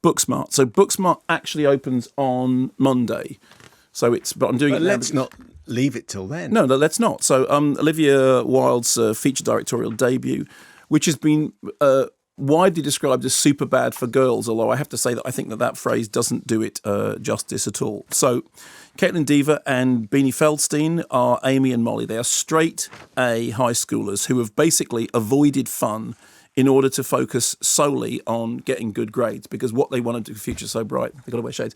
Booksmart. So Booksmart actually opens on Monday. So but I'm doing it now. Let's not leave it till then. No, let's not. So Olivia Wilde's feature directorial debut, which has been widely described as super bad for girls, although I have to say that I think that phrase doesn't do it justice at all. So Caitlin Dever and Beanie Feldstein are Amy and Molly. They are straight A high schoolers who have basically avoided fun in order to focus solely on getting good grades, because what they want to do, future's so bright, they've got to wear shades,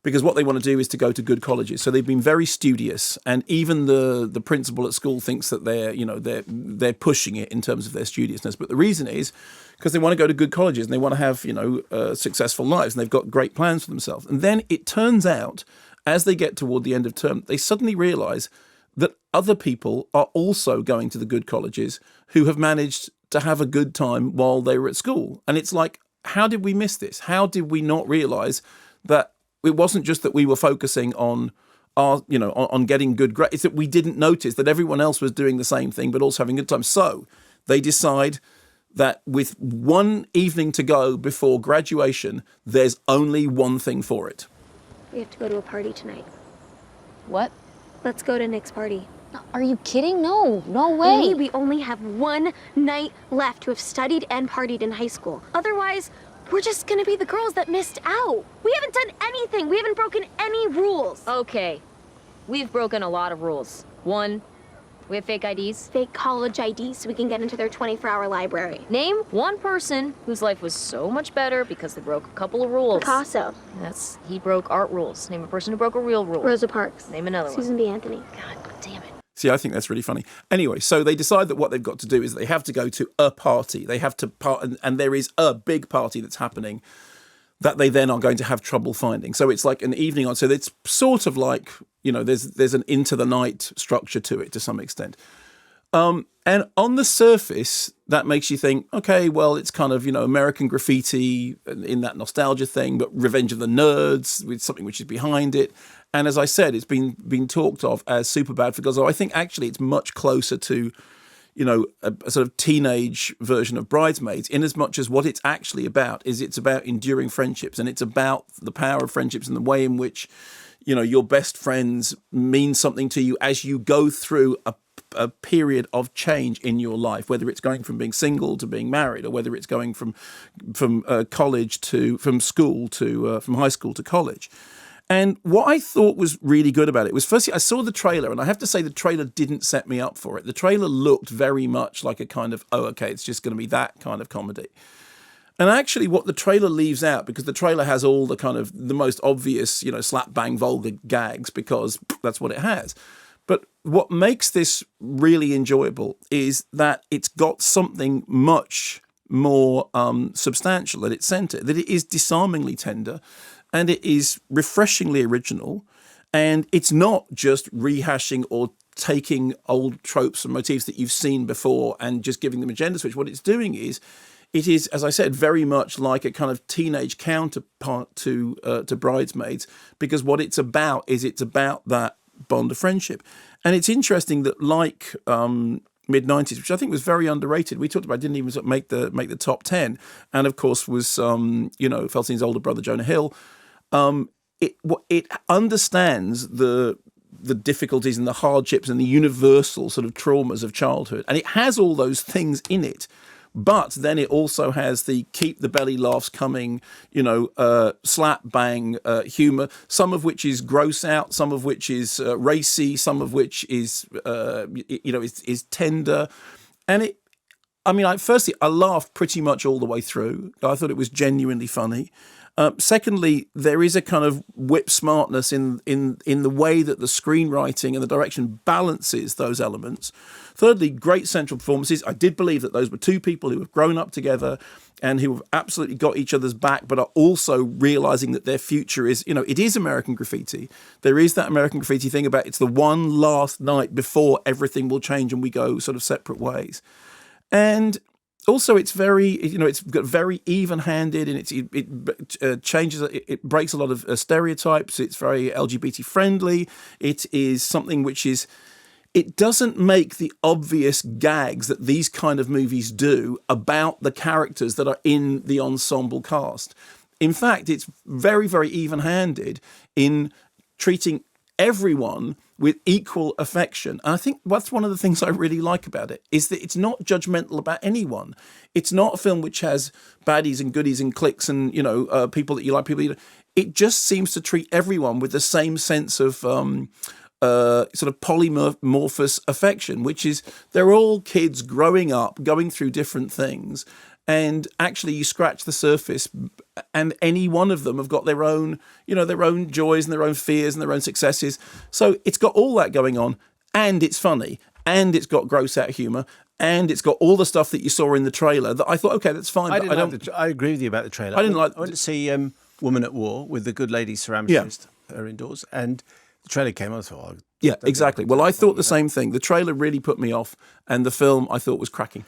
because what they want to do is to go to good colleges. So they've been very studious, and even the principal at school thinks that they're pushing it in terms of their studiousness. But the reason is because they want to go to good colleges and they want to have successful lives, and they've got great plans for themselves. And then it turns out, as they get toward the end of term, they suddenly realise that other people are also going to the good colleges who have managed to have a good time while they were at school. And it's like, how did we miss this? How did we not realise that it wasn't just that we were focusing on on getting good grades, it's that we didn't notice that everyone else was doing the same thing but also having a good time. So they decide that with one evening to go before graduation, there's only one thing for it. We have to go to a party tonight. What? Let's go to Nick's party. Are you kidding? No way. Amy, we only have one night left to have studied and partied in high school. Otherwise, we're just gonna be the girls that missed out. We haven't done anything. We haven't broken any rules. Okay, we've broken a lot of rules. One, we have fake IDs. Fake college IDs so we can get into their 24-hour library. Name one person whose life was so much better because they broke a couple of rules. Picasso. He broke art rules. Name a person who broke a real rule. Rosa Parks. Name another Susan B. Anthony. God damn it. See, I think that's really funny. Anyway, so they decide that what they've got to do is they have to go to a party. They have to and there is a big party that's happening that they then are going to have trouble finding. So it's like an evening on. So it's sort of like, there's an into the night structure to it to some extent. And on the surface, that makes you think, okay, well, it's kind of, American Graffiti in that nostalgia thing, but Revenge of the Nerds with something which is behind it. And as I said, it's been talked of as super bad for girls. So I think actually it's much closer to, a sort of teenage version of Bridesmaids, in as much as what it's actually about is it's about enduring friendships, and it's about the power of friendships and the way in which, your best friends mean something to you as you go through a period of change in your life, whether it's going from being single to being married, or whether it's going from college to from high school to college. And what I thought was really good about it was, firstly, I saw the trailer, and I have to say the trailer didn't set me up for it. The trailer looked very much like a kind of, it's just going to be that kind of comedy. And actually what the trailer leaves out, because the trailer has all the kind of the most obvious, slap bang vulgar gags, because that's what it has. But what makes this really enjoyable is that it's got something much more substantial at its centre, that it is disarmingly tender, and it is refreshingly original, and it's not just rehashing or taking old tropes and motifs that you've seen before and just giving them a gender switch. What it's doing is, it is, as I said, very much like a kind of teenage counterpart to Bridesmaids, because what it's about is it's about that bond of friendship. And it's interesting that, like mid-90s, which I think was very underrated, we talked about, didn't even sort of make the top 10, and of course was Feldstein's older brother Jonah Hill. It understands the difficulties and the hardships and the universal sort of traumas of childhood, and it has all those things in it. But then it also has the keep the belly laughs coming, slap bang humour, some of which is gross out, some of which is racy, some of which is is tender. And firstly, I laughed pretty much all the way through. I thought it was genuinely funny. Secondly, there is a kind of whip smartness in the way that the screenwriting and the direction balances those elements. Thirdly, great central performances. I did believe that those were two people who have grown up together and who have absolutely got each other's back, but are also realising that their future is, it is American Graffiti. There is that American Graffiti thing about it's the one last night before everything will change and we go sort of separate ways. And also, it's very, it's got very even-handed, and it changes, it breaks a lot of stereotypes. It's very LGBT friendly. It is something which is, it doesn't make the obvious gags that these kind of movies do about the characters that are in the ensemble cast. In fact, it's very, very even-handed in treating everyone with equal affection. And I think that's one of the things I really like about it, is that it's not judgmental about anyone. It's not a film which has baddies and goodies and cliques and, people that you like, people you don't. It just seems to treat everyone with the same sense of sort of polymorphous affection, which is they're all kids growing up, going through different things. And actually, you scratch the surface, and any one of them have got their own, their own joys and their own fears and their own successes. So it's got all that going on, and it's funny, and it's got gross out humour, and it's got all the stuff that you saw in the trailer. That I thought, okay, that's fine. I agree with you about the trailer. I went to see Woman at War with the good lady ceramicist, her indoors, and the trailer came on. I thought, yeah, exactly. Well, I thought the same thing. The trailer really put me off, and the film I thought was cracking.